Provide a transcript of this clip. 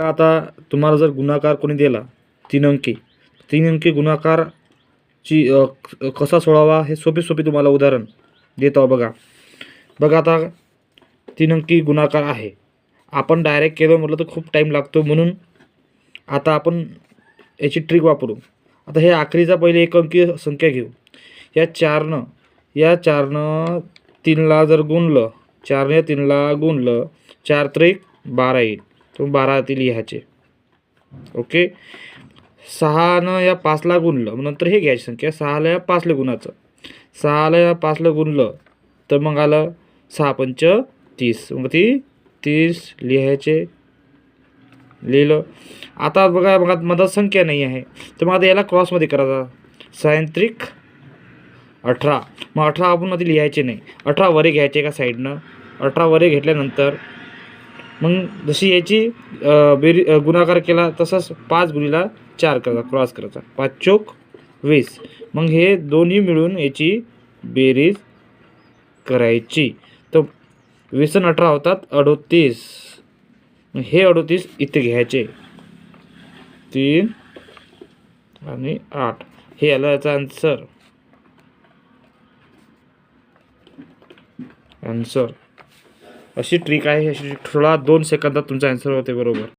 आता तुम्हाला जर गुणाकार कोणी दिला 3 अंकी, 3 अंकी गुणाकारची कसा सोडवावा हे सोपी तुम्हाला उदाहरण देतो बघा. आता 3 अंकी गुणाकार आहे. आपण डायरेक्ट केलं म्हटलं तर खूप टाईम लागतो, म्हणून आता आपण याची ट्रिक वापरू. आता हे आखरीचा पहिले 1 अंकी संख्या घेऊ. या 4नं 3ला जर गुणलं, 4ने 3ला गुणलं, 4 त्रिक 12 येईल. तो 12 ते लिहायचे. ओके. 6नं या 5ला गुणलं, मग नंतर हे घ्यायची संख्या 6ला या 5ला गुणायचं. 6ला या 5ला गुणलं तर मग आलं 6 पंच 30, मग ती 30 लिहायचे. लिहिलं. आता बघा मधात संख्या नाही आहे, तर मग आता याला क्रॉसमध्ये करायचा. 6 त्रिक 18, मग 18 आपण मध्ये लिहायचे नाही, 18 वरे घ्यायचे एका साईडनं. 18 वरे घेतल्यानंतर मग जशी याची गुणाकार केला तसंच 5 गुणिला 4 करायचा, क्रॉस करायचा. 5 चोक 20, मग हे दोन्ही मिळून याची बेरीज करायची. तर 20 आणि 18 होतात 38. हे 38 इथे घ्यायचे. 3 आणि 8 हे आलं याचा आन्सर. अशी ट्रिक आहे. अशी थोडा 2 सेकंदात तुमचा आन्सर होते बरोबर.